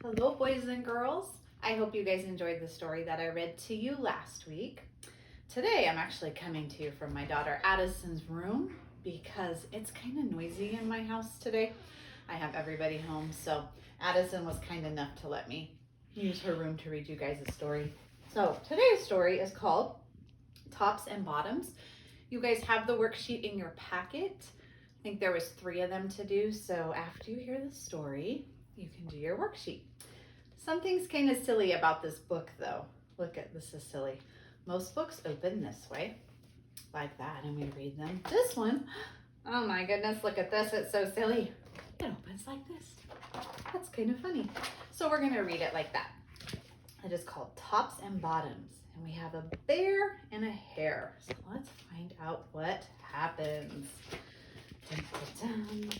Hello, boys and girls. I hope you guys enjoyed the story that I read to you last week. Today, I'm actually coming to you from my daughter Addison's room because it's kind of noisy in my house today. I have everybody home, so Addison was kind enough to let me use her room to read you guys a story. So today's story is called Tops and Bottoms. You guys have the worksheet in your packet. I think there was 3 of them to do, so after you hear the story, you can do your worksheet. Something's kind of silly about this book though. Look at this is silly. Most books open this way, like that, and we read them. This one, oh my goodness, look at this, it's so silly. It opens like this. That's kind of funny. So we're gonna read it like that. It is called Tops and Bottoms, and we have a bear and a hare. So let's find out what happens. Dun, dun, dun.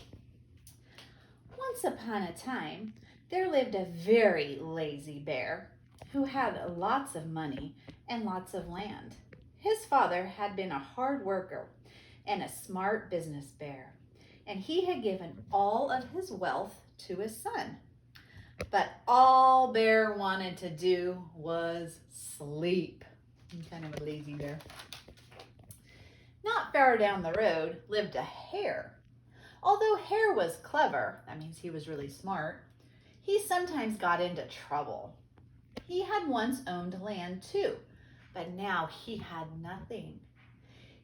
Once upon a time, there lived a very lazy bear who had lots of money and lots of land. His father had been a hard worker and a smart business bear, and he had given all of his wealth to his son. But all Bear wanted to do was sleep. He's kind of a lazy bear. Not far down the road lived a hare. Although Hare was clever, that means he was really smart, he sometimes got into trouble. He had once owned land too, but now he had nothing.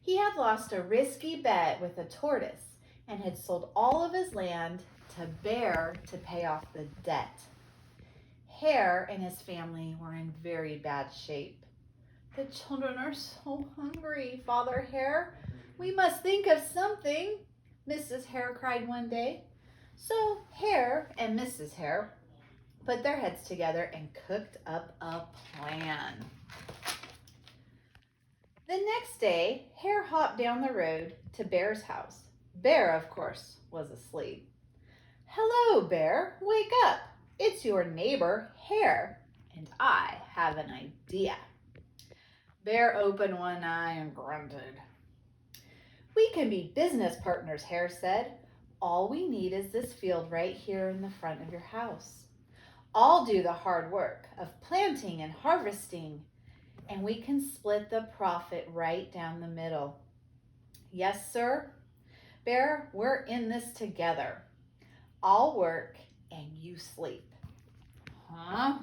He had lost a risky bet with a tortoise and had sold all of his land to Bear to pay off the debt. Hare and his family were in very bad shape. The children are so hungry, Father Hare. We must think of something, Mrs. Hare cried one day. So Hare and Mrs. Hare put their heads together and cooked up a plan. The next day, Hare hopped down the road to Bear's house. Bear, of course, was asleep. Hello, Bear, wake up. It's your neighbor, Hare, and I have an idea. Bear opened one eye and grunted. We can be business partners, Hare said. All we need is this field right here in the front of your house. I'll do the hard work of planting and harvesting, and we can split the profit right down the middle. Yes, sir. Bear, we're in this together. I'll work and you sleep. Huh?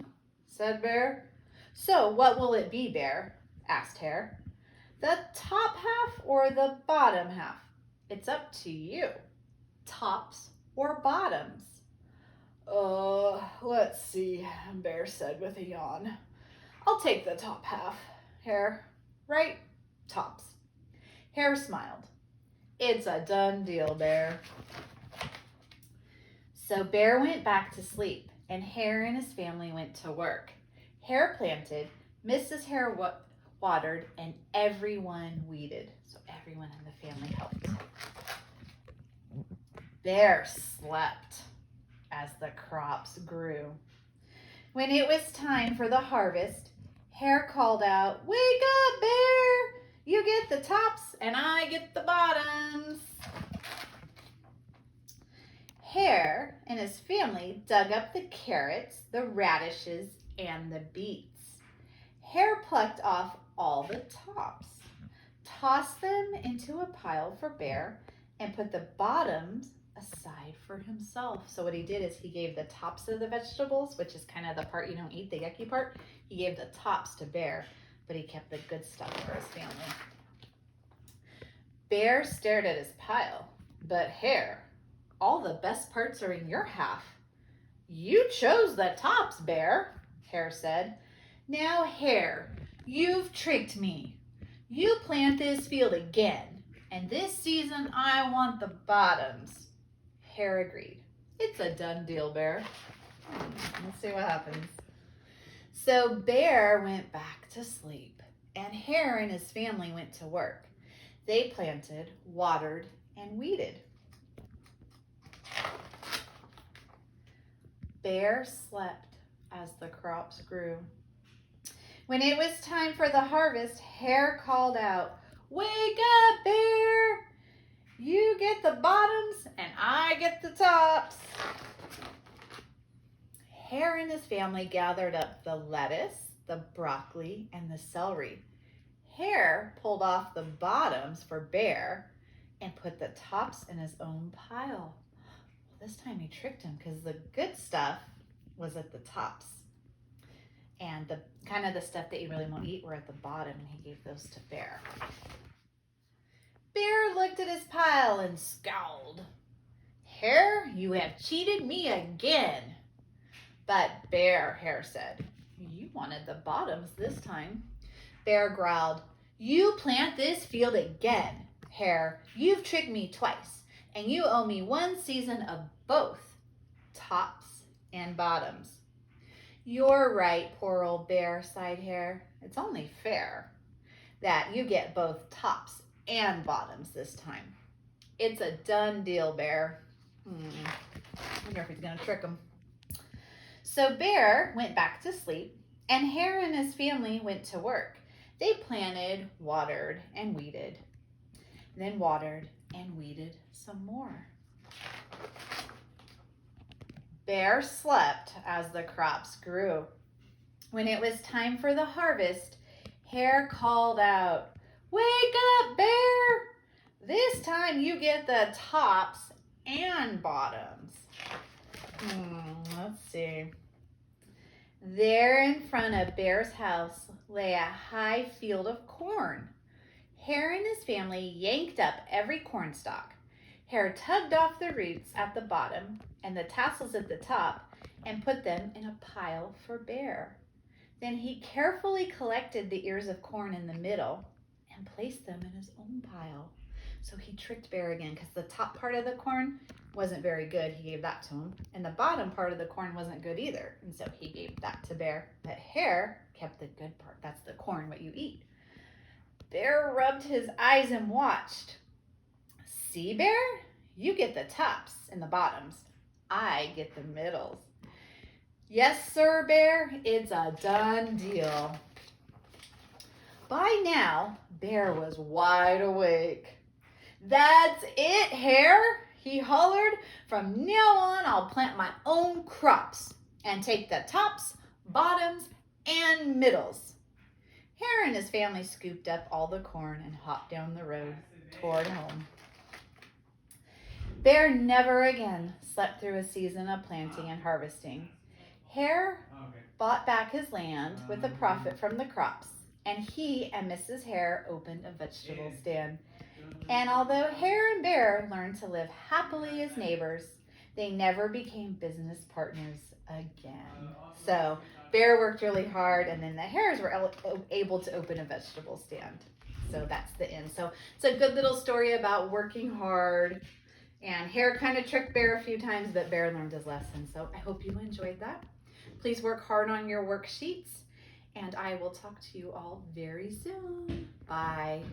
Said Bear. So what will it be, Bear? Asked Hare. The top half or the bottom half? It's up to you. Tops or bottoms? Let's see, Bear said with a yawn. I'll take the top half, Hare. Right? Tops. Hare smiled. It's a done deal, Bear. So Bear went back to sleep, and Hare and his family went to work. Hare planted, Mrs. Hare watered, and everyone weeded. So everyone in the family helped. Bear slept as the crops grew. When it was time for the harvest, Hare called out, "Wake up, Bear! You get the tops and I get the bottoms." Hare and his family dug up the carrots, the radishes, and the beets. Hare plucked off all the tops, tossed them into a pile for Bear, and put the bottoms aside for himself. So what he did is he gave the tops of the vegetables, which is kind of the part you don't eat, the yucky part, he gave the tops to Bear, but he kept the good stuff for his family. Bear stared at his pile, but Hare, all the best parts are in your half. You chose the tops, Bear, Hare said. Now, Hare, you've tricked me. You plant this field again, and this season I want the bottoms. Hare agreed. It's a done deal, Bear. Let's see what happens. So Bear went back to sleep, and Hare and his family went to work. They planted, watered, and weeded. Bear slept as the crops grew. When it was time for the harvest, Hare called out, "Wake up, Bear! You get the bottoms and I get the tops." Hare and his family gathered up the lettuce, the broccoli, and the celery. Hare pulled off the bottoms for Bear and put the tops in his own pile. Well, this time he tricked him because the good stuff was at the tops. And the kind of the stuff that you really won't eat were at the bottom, and he gave those to Bear. Bear looked at his pile and scowled. Hare, you have cheated me again. But Bear, Hare said, you wanted the bottoms this time. Bear growled, you plant this field again. Hare, you've tricked me twice, and you owe me one season of both tops and bottoms. You're right, poor old Bear, sighed Hare. It's only fair that you get both tops and bottoms this time. It's a done deal, Bear. I wonder if he's going to trick him. So Bear went back to sleep, and Hare and his family went to work. They planted, watered, and weeded. Then watered and weeded some more. Bear slept as the crops grew. When it was time for the harvest, Hare called out, wake up, Bear! This time you get the tops and bottoms. Let's see. There in front of Bear's house lay a high field of corn. Hare and his family yanked up every corn stalk. Hare tugged off the roots at the bottom and the tassels at the top and put them in a pile for Bear. Then he carefully collected the ears of corn in the middle and placed them in his own pile. So he tricked Bear again because the top part of the corn wasn't very good. He gave that to him. And the bottom part of the corn wasn't good either. And so he gave that to Bear. But Hare kept the good part. That's the corn, what you eat. Bear rubbed his eyes and watched. See, Bear? You get the tops and the bottoms. I get the middles. Yes, sir, Bear. It's a done deal. By now, Bear was wide awake. That's it, Hare, he hollered. From now on, I'll plant my own crops and take the tops, bottoms, and middles. Hare and his family scooped up all the corn and hopped down the road toward home. Bear never again slept through a season of planting and harvesting. Hare bought back his land with the profit from the crops, and he and Mrs. Hare opened a vegetable stand. And although Hare and Bear learned to live happily as neighbors, they never became business partners again. So Bear worked really hard, and then the Hares were able to open a vegetable stand. So that's the end. So it's a good little story about working hard. And Hare kind of tricked Bear a few times, but Bear learned his lesson. So I hope you enjoyed that. Please work hard on your worksheets, and I will talk to you all very soon. Bye.